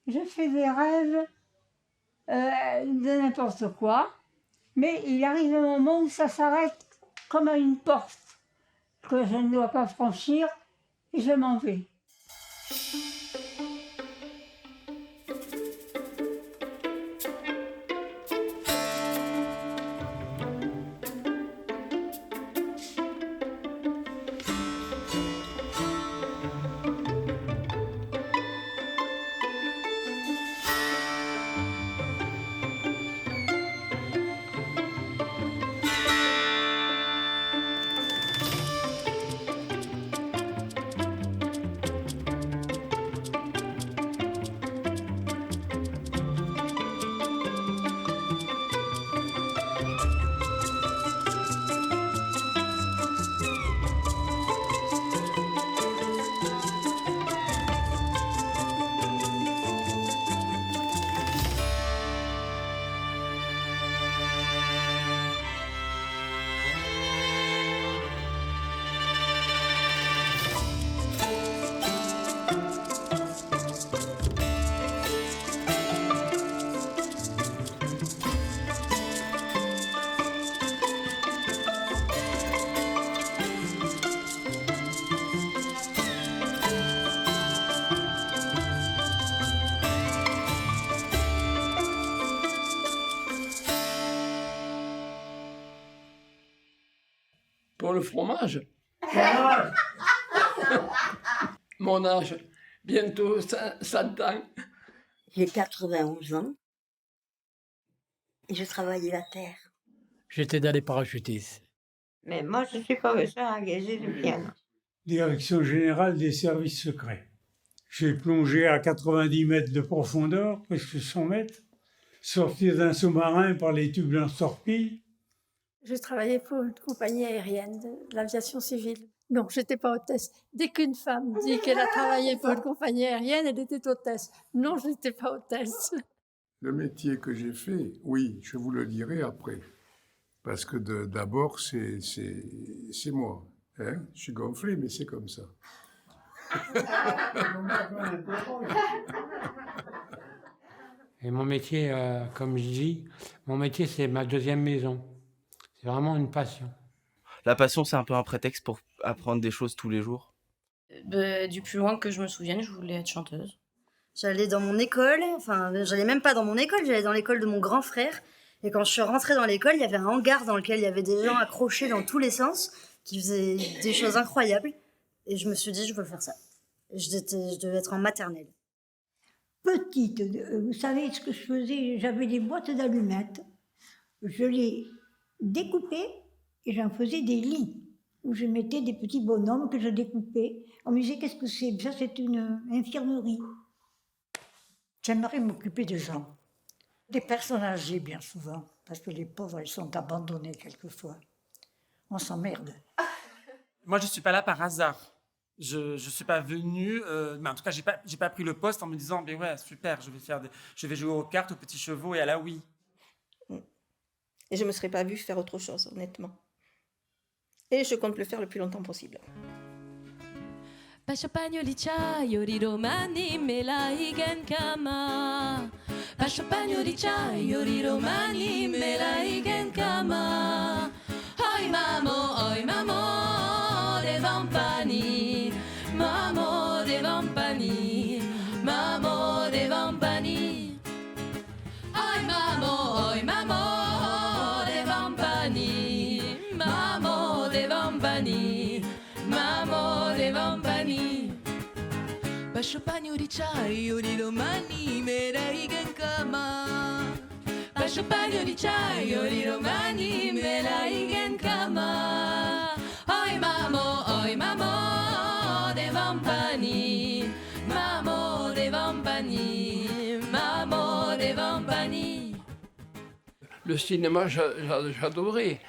Je fais des rêves de n'importe quoi, mais il arrive un moment où ça s'arrête comme à une porte que je ne dois pas franchir et je m'en vais. Pour le fromage. Mon âge, bientôt 100 ans. J'ai 91 ans et je travaillais la terre. J'étais dans les parachutistes. Mais moi, je suis professeur engagé de piano. Direction générale des services secrets. J'ai plongé à 90 mètres de profondeur, presque 100 mètres, sorti d'un sous-marin par les tubes lance-torpilles. Je travaillais pour une compagnie aérienne de l'aviation civile. Non, je n'étais pas hôtesse. Dès qu'une femme dit qu'elle a travaillé pour une compagnie aérienne, elle était hôtesse. Non, je n'étais pas hôtesse. Le métier que j'ai fait, oui, je vous le dirai après. Parce que d'abord, c'est moi. Hein? Je suis gonflé, mais c'est comme ça. Et mon métier, comme je dis, mon métier, c'est ma deuxième maison. C'est vraiment une passion. La passion, c'est un peu un prétexte pour apprendre des choses tous les jours. Du plus loin que je me souvienne, je voulais être chanteuse. J'allais dans mon école, j'allais même pas dans mon école, j'allais dans l'école de mon grand frère. Et quand je suis rentrée dans l'école, il y avait un hangar dans lequel il y avait des gens accrochés dans tous les sens, qui faisaient des choses incroyables. Et je me suis dit, je veux faire ça. Je devais être en maternelle. Petite, vous savez ce que je faisais? J'avais des boîtes d'allumettes, je les découpais et j'en faisais des lits où je mettais des petits bonhommes que je découpais. On me disait, qu'est-ce que c'est? Ça, c'est une infirmerie. J'aimerais m'occuper des gens, des personnes âgées bien souvent, parce que les pauvres, elles sont abandonnées quelquefois. On s'emmerde. Moi, je ne suis pas là par hasard. Je ne suis pas venu, mais en tout cas, j'ai pas pris le poste en me disant, mais ouais, super, je vais jouer aux cartes, aux petits chevaux et à la Wii. Et je ne me serais pas vue faire autre chose, honnêtement. Et je compte le faire le plus longtemps possible. Pascio Pagnolicia, Iori Romani, me la igen kama. Pascio Pagnolicia, Iori Romani, me la igen kama. Oi mamo, de vampani. Mamo de vampani, mamo de vampani. Oi mamo, de vampani. Mamo de vampani, mamo de vampani. Pascio Pagnolicia, Iori Romani, me la igen kama. Pascio Pagnolicia, Iori Romani, me la igen kama. Oi mamo, de vampani. Mamo de vampani, mamo de vampani. Le cinéma, j'adorais.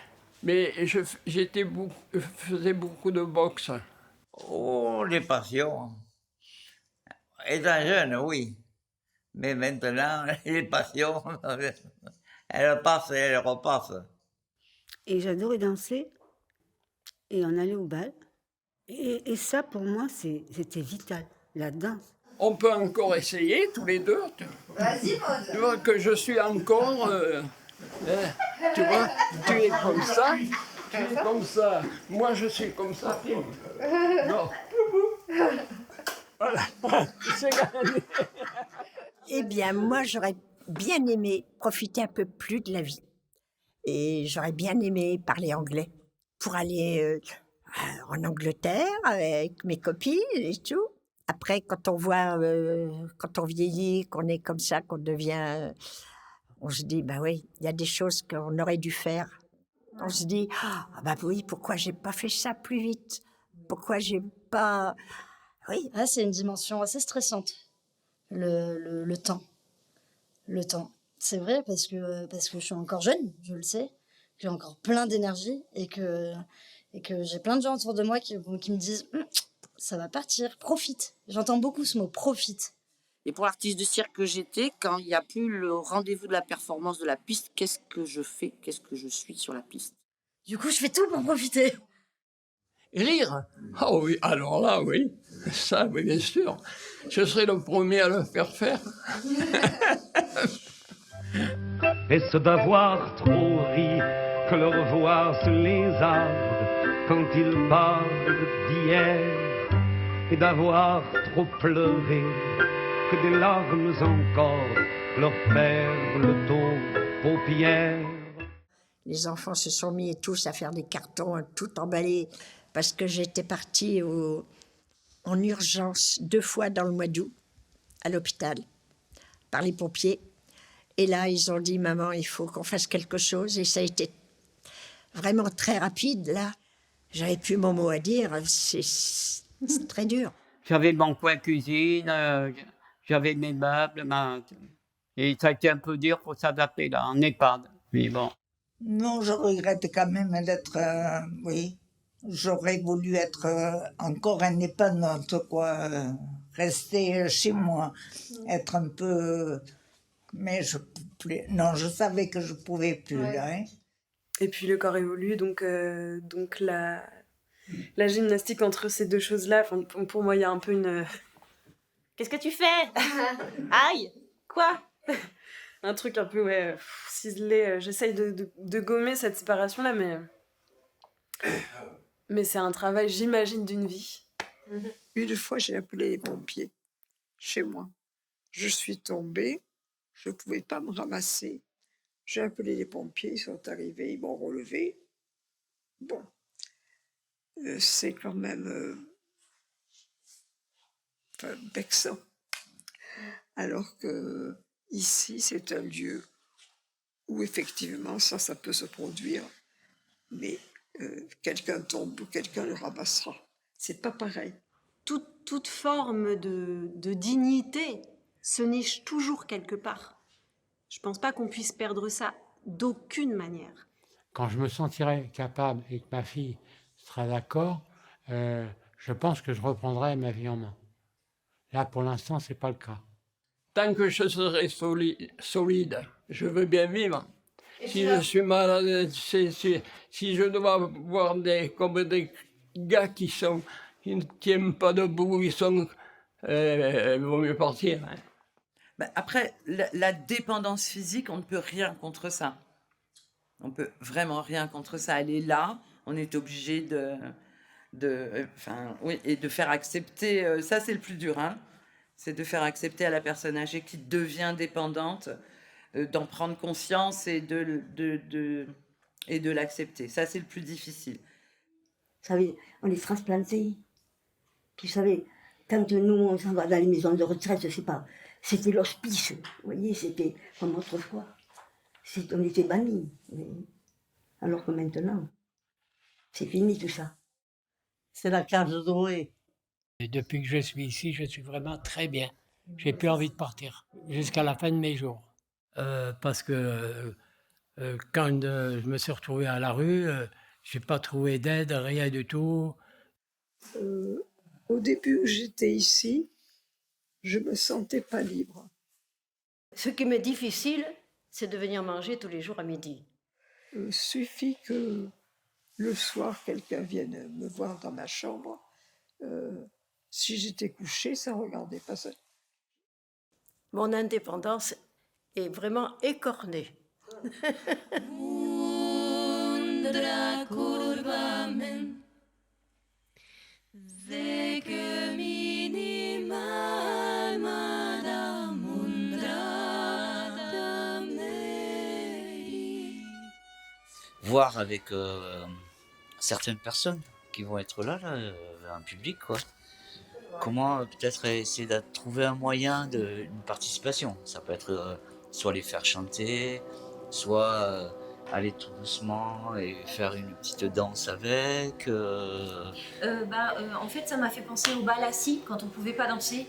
Mais je faisais beaucoup de boxe. Oh, les passions. Étant jeune, oui. Mais maintenant, les passions, elles passent et elles repassent. Et j'adorais danser. Et on allait au bal. Et ça, pour moi, c'était vital, la danse. On peut encore essayer tous les deux. Vas-y, Tu vois que je suis encore... tu vois, tu es comme ça, tu es comme ça. Moi, je suis comme ça. Non. Voilà, c'est gagné. Eh bien, moi, j'aurais bien aimé profiter un peu plus de la vie. Et j'aurais bien aimé parler anglais pour aller en Angleterre avec mes copines et tout. Après, quand on voit, quand on vieillit, qu'on est comme ça, qu'on devient... on se dit, bah oui, il y a des choses qu'on aurait dû faire. On se dit, ah bah oui, pourquoi j'ai pas fait ça plus vite? Pourquoi j'ai pas... Oui. Ah, c'est une dimension assez stressante, le temps. Le temps. C'est vrai parce que je suis encore jeune, je le sais, que j'ai encore plein d'énergie et que j'ai plein de gens autour de moi qui me disent ça va partir, profite. J'entends beaucoup ce mot, profite. Et pour l'artiste de cirque que j'étais, quand il n'y a plus le rendez-vous de la performance de la piste, qu'est-ce que je fais? Qu'est-ce que je suis sur la piste? Du coup, je fais tout pour profiter. Rire? Ah oui, alors là, oui. Ça, oui, bien sûr. Je serai le premier à le faire. Est-ce d'avoir trop ri que le revoir se lézarde quand il parle d'hier, et d'avoir trop pleuré que des larmes encore leur perlent aux paupières? Les enfants se sont mis tous à faire des cartons, tout emballés, parce que j'étais partie en urgence 2 fois dans le mois d'août, à l'hôpital, par les pompiers. Et là, ils ont dit, maman, il faut qu'on fasse quelque chose. Et ça a été vraiment très rapide, là. J'avais plus mon mot à dire, c'est très dur. J'avais mon coin cuisine, j'avais mes meubles, et ça a été un peu dur pour s'adapter là, en EHPAD. Mais bon. Non, je regrette quand même d'être, oui, j'aurais voulu être encore indépendante, quoi, rester chez moi, être un peu, mais non, je savais que je pouvais plus, ouais. Là, hein. Et puis le corps évolue, donc la gymnastique entre ces deux choses-là, pour moi, il y a un peu une... Qu'est-ce que tu fais? Aïe! Quoi? Un truc un peu, ouais, ciselé. J'essaye de gommer cette séparation-là, mais c'est un travail, j'imagine, d'une vie. Une fois, j'ai appelé les pompiers chez moi. Je suis tombée, je ne pouvais pas me ramasser. J'ai appelé les pompiers, ils sont arrivés, ils m'ont relevé. Bon, c'est quand même vexant. Alors que ici, c'est un lieu où effectivement ça peut se produire, mais quelqu'un tombe ou quelqu'un le ramassera. C'est pas pareil. Toute forme de dignité se niche toujours quelque part. Je pense pas qu'on puisse perdre ça d'aucune manière. Quand je me sentirai capable et que ma fille sera d'accord, je pense que je reprendrai ma vie en main. Là, pour l'instant, c'est pas le cas. Tant que je serai solide, je veux bien vivre. Si je suis malade, si je dois voir comme des gars qui ne tiennent pas debout, il vaut mieux partir. Hein. Bah après, la dépendance physique, on ne peut rien contre ça. On peut vraiment rien contre ça. Elle est là, on est obligé de faire accepter. Ça, c'est le plus dur, hein. C'est de faire accepter à la personne âgée qui devient dépendante, d'en prendre conscience et de l'accepter. Ça, c'est le plus difficile. Vous savez, on est transplantés. Puis, vous savez, quand nous, on s'en va dans les maisons de retraite, je sais pas, c'était l'hospice. Vous voyez, c'était comme autrefois. On était bannis. Alors que maintenant, c'est fini tout ça. C'est la case dorée. Et depuis que je suis ici, je suis vraiment très bien. J'ai plus envie de partir jusqu'à la fin de mes jours. Parce que quand je me suis retrouvé à la rue, j'ai pas trouvé d'aide, rien du tout. Au début où j'étais ici, je me sentais pas libre. Ce qui m'est difficile, c'est de venir manger tous les jours à midi. Suffit que le soir, quelqu'un vienne me voir dans ma chambre. Si j'étais couchée, ça ne regardait pas ça. mon indépendance est vraiment écornée. Mundra kurvamen, zek minimal madam mundra damnei. Voir avec certaines personnes qui vont être là, en public, quoi. Comment peut-être essayer de trouver un moyen d'une participation. Ça peut être soit les faire chanter, soit aller tout doucement et faire une petite danse avec. En fait, ça m'a fait penser au bal assis, quand on pouvait pas danser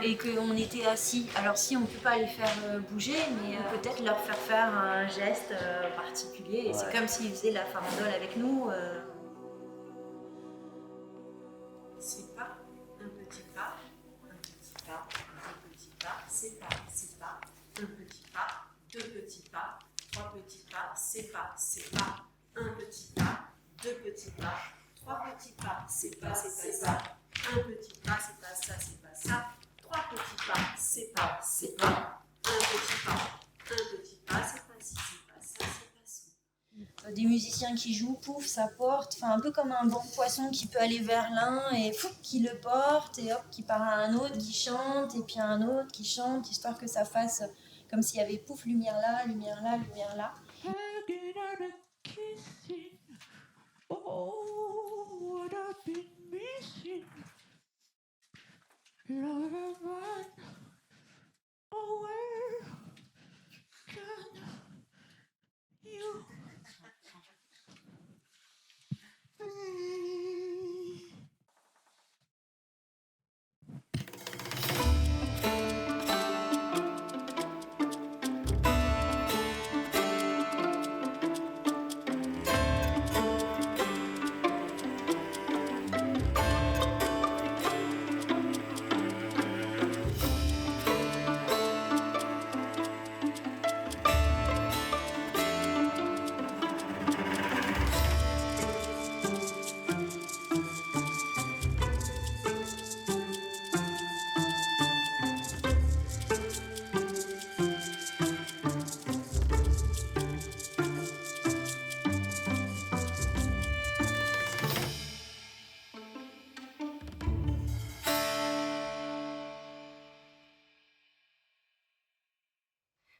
et qu'on était assis. Alors si on ne peut pas les faire bouger, mais peut-être leur faire un geste particulier. Et c'est comme s'ils faisaient la farandole avec nous. C'est pas, un petit pas, un petit pas, deux petits pas, c'est pas, un petit pas, deux petits pas, trois petits pas, c'est pas, un petit pas, deux petits pas, trois petits pas, c'est pas, un petit pas, c'est pas ça, trois petits pas, c'est pas, un petit pas, c'est pas ci, c'est pas ça, c'est pas ça. Des musiciens qui jouent, pouf, ça porte, enfin un peu comme un banc de poisson qui peut aller vers l'un et fou, qui le porte et hop, qui part à un autre qui chante et puis à un autre qui chante, histoire que ça fasse comme s'il y avait pouf, lumière là, lumière là, lumière là.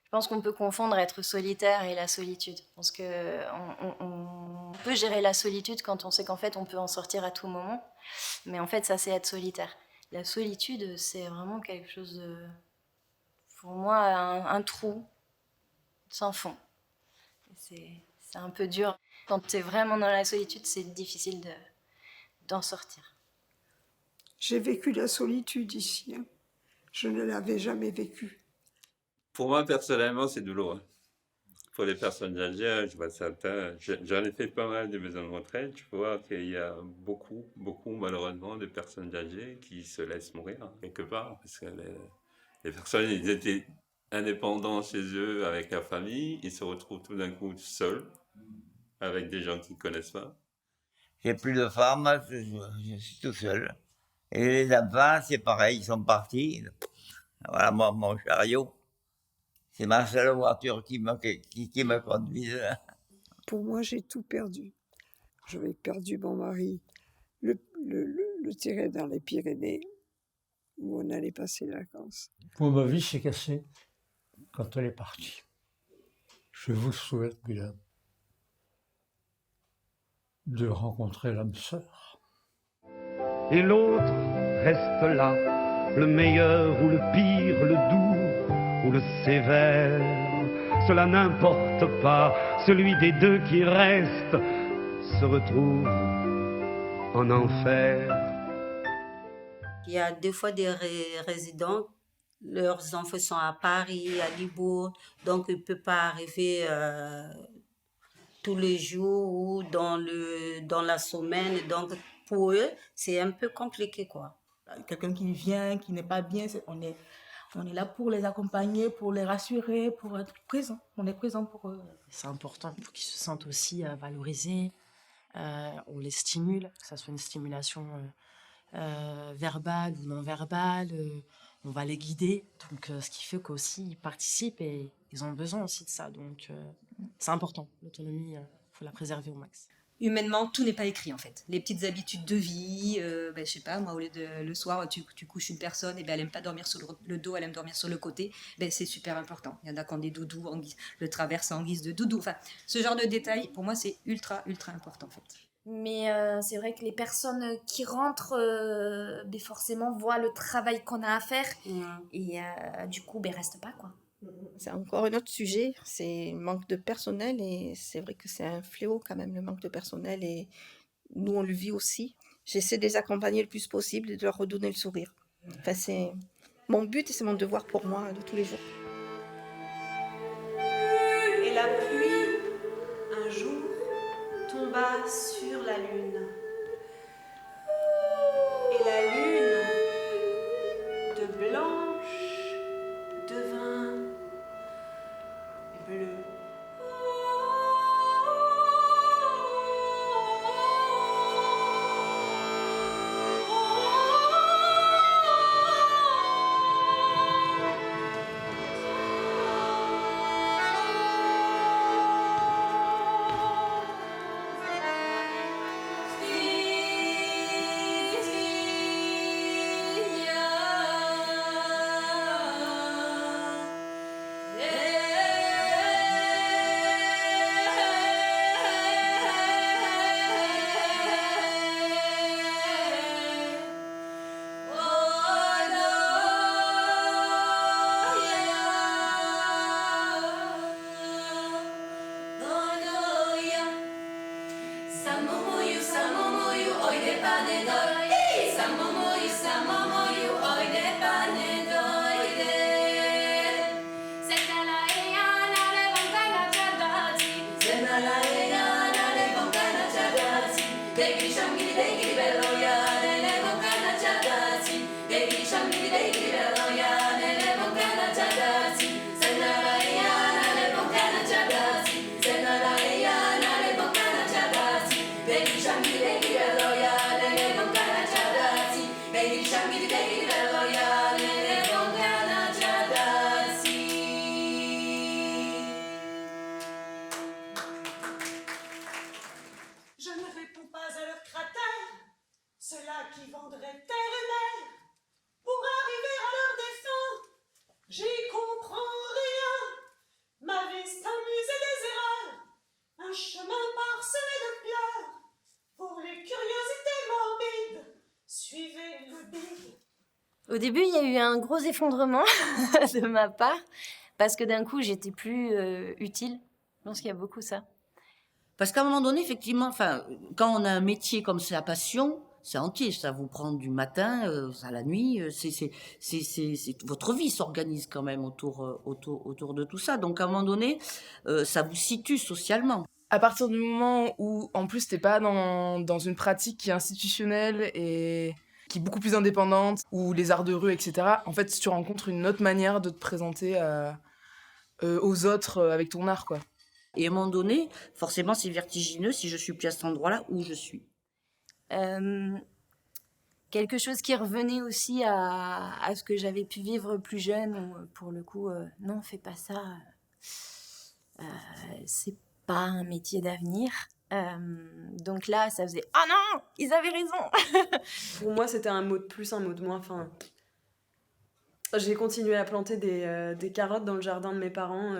Je pense qu'on peut confondre être solitaire et la solitude. Je pense qu'on peut gérer la solitude quand on sait qu'en fait on peut en sortir à tout moment. Mais en fait ça c'est être solitaire. La solitude c'est vraiment quelque chose de, pour moi, un trou sans fond. C'est un peu dur. Quand tu es vraiment dans la solitude, c'est difficile d'en sortir. J'ai vécu la solitude ici. Hein. Je ne l'avais jamais vécue. Pour moi, personnellement, c'est douloureux. Pour les personnes âgées, je vois certains, j'en ai fait pas mal de maisons de retraite, je vois qu'il y a beaucoup, malheureusement, de personnes âgées qui se laissent mourir, quelque part, parce que les personnes, ils étaient indépendants chez eux avec leur famille, ils se retrouvent tout d'un coup seuls, avec des gens qu'ils ne connaissent pas. J'ai plus de femmes, je suis tout seul. Et les enfants, c'est pareil, ils sont partis. Voilà mon chariot. C'est ma seule voiture qui me conduit. Pour moi, j'ai tout perdu. J'avais perdu mon mari, le terrain dans les Pyrénées, où on allait passer les vacances. Pour ma vie s'est cassée quand elle est partie. Je vous souhaite bien de rencontrer l'âme sœur. Et l'autre reste là, le meilleur ou le pire, le doux ou le sévère, cela n'importe pas, celui des deux qui reste se retrouve en enfer. Il y a des fois des résidents, leurs enfants sont à Paris, à Libourne, donc ils ne peuvent pas arriver tous les jours ou dans la semaine, donc pour eux, c'est un peu compliqué, quoi. Quelqu'un qui vient, qui n'est pas bien, on est là pour les accompagner, pour les rassurer, pour être présent. On est présent pour eux. C'est important pour qu'ils se sentent aussi valorisés. On les stimule, que ce soit une stimulation verbale ou non verbale. on va les guider. Donc, ce qui fait qu'aussi, ils participent et ils ont besoin aussi de ça. Donc, c'est important. L'autonomie, il faut la préserver au max. Humainement, tout n'est pas écrit en fait. Les petites habitudes de vie, je sais pas, moi, au lieu de le soir, tu couches une personne, et ben, elle aime pas dormir sur le dos, elle aime dormir sur le côté, ben, c'est super important. Il y en a qui ont des doudous, le traverse en guise de doudou. Enfin, ce genre de détails, pour moi, c'est ultra, ultra important en fait. Mais c'est vrai que les personnes qui rentrent, forcément, voient le travail qu'on a à faire et du coup, restent pas, quoi. C'est encore un autre sujet, c'est le manque de personnel et c'est vrai que c'est un fléau quand même, le manque de personnel et nous on le vit aussi. J'essaie de les accompagner le plus possible et de leur redonner le sourire. Enfin, c'est mon but et c'est mon devoir pour moi de tous les jours. Et la pluie, un jour, tomba sur la lune. Et la lune, de blanche, devint bleue. Je ne réponds pas à leur cratère, ceux-là qui vendraient terre et mer pour arriver à leurs défunts. J'y comprends rien, ma vie c'est un musée des erreurs, un chemin parsemé de pleurs. Pour les curiosités morbides, suivez le bide. Au début, il y a eu un gros effondrement de ma part, parce que d'un coup, j'étais plus utile. Je pense qu'il y a beaucoup ça. Parce qu'à un moment donné, effectivement, quand on a un métier comme c'est la passion, c'est entier. Ça vous prend du matin à la nuit. Votre vie s'organise quand même autour de tout ça. Donc à un moment donné, ça vous situe socialement. À partir du moment où, en plus, t'es pas dans une pratique qui est institutionnelle et qui est beaucoup plus indépendante, ou les arts de rue, etc., en fait, tu rencontres une autre manière de te présenter aux autres avec ton art, quoi. Et à un moment donné, forcément, c'est vertigineux si je suis plus à cet endroit-là où je suis. Quelque chose qui revenait aussi à ce que j'avais pu vivre plus jeune, où pour le coup, non, fais pas ça, c'est pas un métier d'avenir. Donc là, ça faisait « Oh non, ils avaient raison !» Pour moi, c'était un mot de plus, un mot de moins. Enfin, j'ai continué à planter des carottes dans le jardin de mes parents.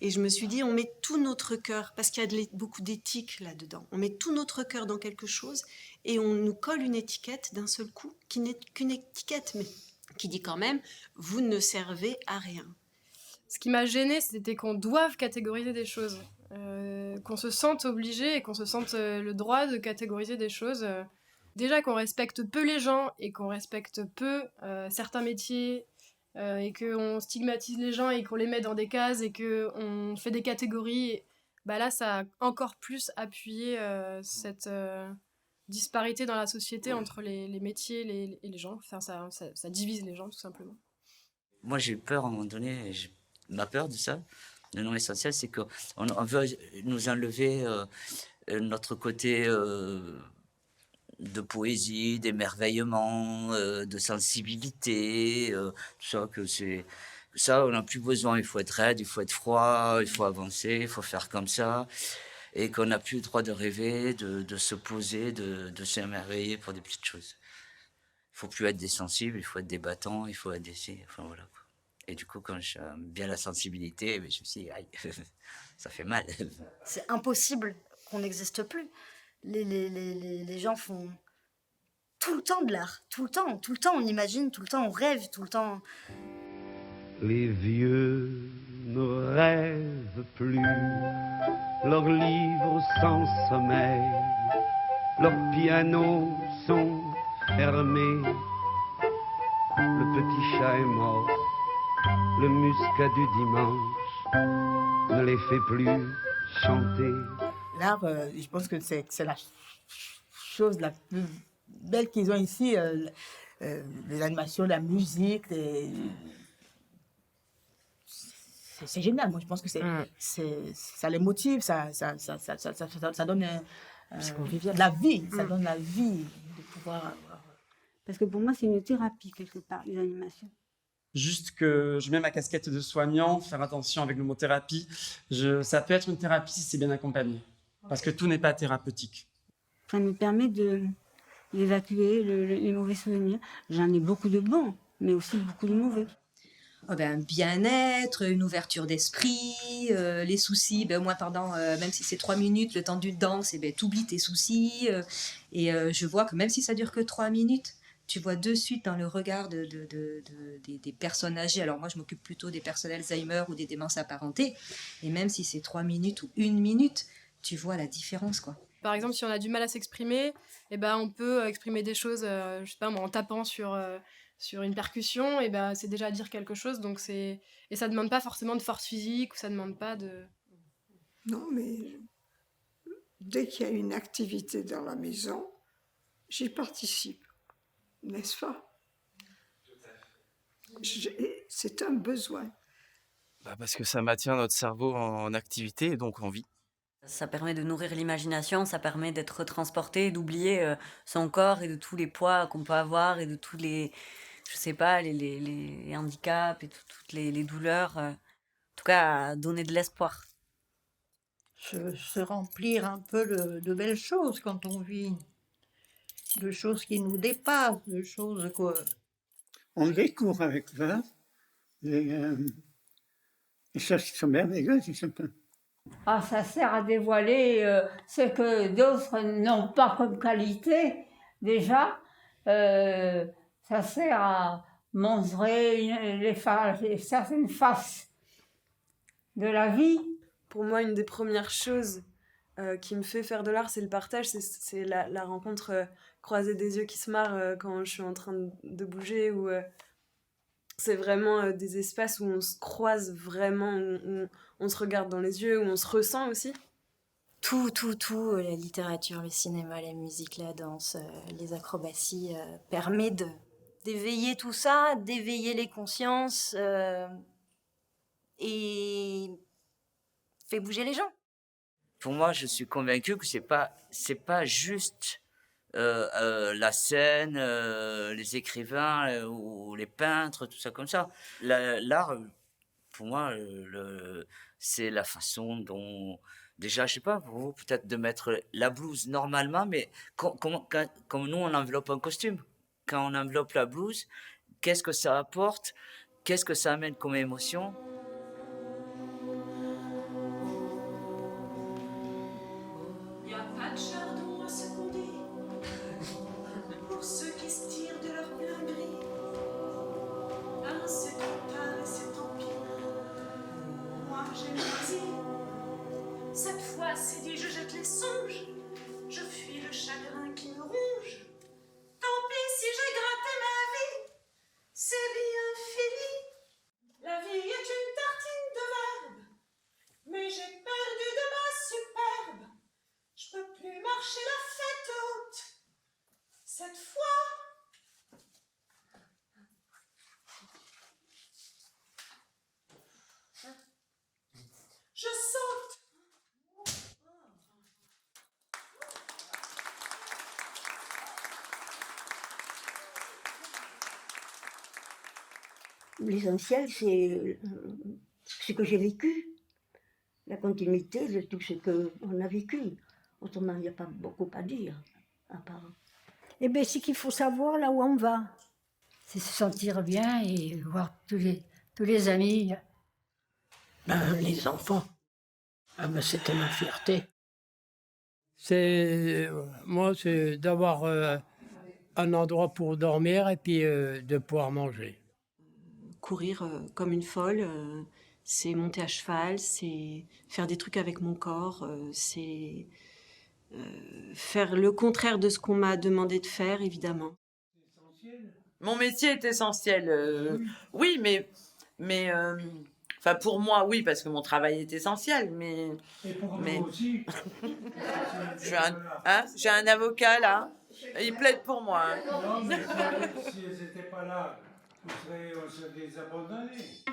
Et je me suis dit, on met tout notre cœur, parce qu'il y a beaucoup d'éthique là-dedans. On met tout notre cœur dans quelque chose et on nous colle une étiquette d'un seul coup, qui n'est qu'une étiquette, mais qui dit quand même, vous ne servez à rien. Ce qui m'a gênée, c'était qu'on doive catégoriser des choses. Qu'on se sente obligé et qu'on se sente le droit de catégoriser des choses. Déjà qu'on respecte peu les gens et qu'on respecte peu certains métiers et qu'on stigmatise les gens et qu'on les met dans des cases et qu'on fait des catégories. Et, là, ça a encore plus appuyé cette disparité dans la société entre les métiers et les gens. Enfin, ça divise les gens, tout simplement. Moi, j'ai eu peur à un moment donné, ma peur de ça, le non essentiel, c'est qu'on veut nous enlever notre côté de poésie, d'émerveillement, de sensibilité, tout ça, ça, on n'a plus besoin. Il faut être raide, il faut être froid, il faut avancer, il faut faire comme ça. Et qu'on n'a plus le droit de rêver, de se poser, de s'émerveiller pour des petites choses. Il faut plus être des sensibles, il faut être des battants, il faut être des... Enfin, voilà, quoi. Et du coup, quand j'aime bien la sensibilité, je me suis dit, aïe, ça fait mal. C'est impossible qu'on n'existe plus. Les gens font tout le temps de l'art, tout le temps on imagine, tout le temps on rêve, tout le temps... Les vieux ne rêvent plus, leurs livres sans sommeil, leurs pianos sont fermés, le petit chat est mort, le muscat du dimanche ne les fait plus chanter. L'art, je pense que c'est la chose la plus belle qu'ils ont ici, les animations, la musique, c'est génial. Moi, je pense que ça les motive, ça donne la vie, ça donne la vie de pouvoir... Parce que pour moi, c'est une thérapie, quelque part, les animations. Juste que je mets ma casquette de soignant, faire attention avec le mot thérapie. Ça peut être une thérapie si c'est bien accompagné. Parce que tout n'est pas thérapeutique. Ça me permet d'évacuer les mauvais souvenirs. J'en ai beaucoup de bons, mais aussi beaucoup de mauvais. Oh ben, un bien-être, une ouverture d'esprit, les soucis, ben, au moins pendant, même si c'est 3 minutes, le temps d'une danse, ben, t'oublies tes soucis. Et je vois que même si ça dure que 3 minutes, tu vois de suite dans le regard des personnes âgées. Alors moi, je m'occupe plutôt des personnes Alzheimer ou des démences apparentées. Et même si c'est 3 minutes ou 1 minute, tu vois la différence, quoi. Par exemple, si on a du mal à s'exprimer, eh ben, on peut exprimer des choses, je sais pas moi, en tapant sur une percussion, et ben, c'est déjà dire quelque chose. Donc et ça ne demande pas forcément de force physique, ou ça ne demande pas de... Non, mais dès qu'il y a une activité dans la maison, j'y participe, n'est-ce pas? C'est un besoin. Parce que ça maintient notre cerveau en activité et donc en vie. Ça permet de nourrir l'imagination, ça permet d'être transporté, d'oublier son corps et de tous les poids qu'on peut avoir et de tous les, je sais pas, les handicaps et toutes les douleurs. En tout cas, donner de l'espoir. Se remplir un peu de belles choses quand on vit, de choses qui nous dépassent, de choses quoi. On découvre avec l'art des choses qui sont merveilleuses, tout simplement. Ah, ça sert à dévoiler ce que d'autres n'ont pas comme qualité, déjà. Ça sert à montrer certaines faces de la vie. Pour moi, une des premières choses qui me fait faire de l'art, c'est le partage, c'est la rencontre, croiser des yeux qui se marrent quand je suis en train de bouger, ou c'est vraiment des espaces où on se croise vraiment, où on se regarde dans les yeux, où on se ressent aussi. Tout, la littérature, le cinéma, la musique, la danse, les acrobaties, permet d'éveiller tout ça, d'éveiller les consciences et fait bouger les gens. Pour moi, je suis convaincu que c'est pas juste la scène, les écrivains ou les peintres, tout ça comme ça. L'art, pour moi, c'est la façon dont... Déjà, je sais pas, pour vous, peut-être de mettre la blouse normalement, mais comme nous, on enveloppe un costume. Quand on enveloppe la blouse, qu'est-ce que ça apporte? Qu'est-ce que ça amène comme émotion? Y a pas de chardon à seconder pour ceux qui se tirent de leur plein gré. C'est trop tard et c'est tant pis. Moi j'ai choisi. Cette fois c'est dit, je jette les songes. Je fuis le chagrin qui me ronge. Tant pis si j'ai gratté ma vie. C'est bien fini. La vie est une l'essentiel, c'est ce que j'ai vécu, la continuité de tout ce qu'on a vécu. Autrement, il n'y a pas beaucoup à dire, à part. Eh bien, c'est qu'il faut savoir là où on va. C'est se sentir bien et voir tous les amis. Ben, les enfants, ah ben, c'était ma fierté. Moi, c'est d'avoir un endroit pour dormir et puis de pouvoir manger. Courir comme une folle, c'est monter à cheval, c'est faire des trucs avec mon corps, c'est faire le contraire de ce qu'on m'a demandé de faire, évidemment. Mon métier est essentiel. Oui, enfin pour moi, oui, parce que mon travail est essentiel, mais. Et pour vous aussi. J'ai un avocat là. Il plaide pour moi. Non, mais si elles n'étaient pas là, on serait des abandonnés.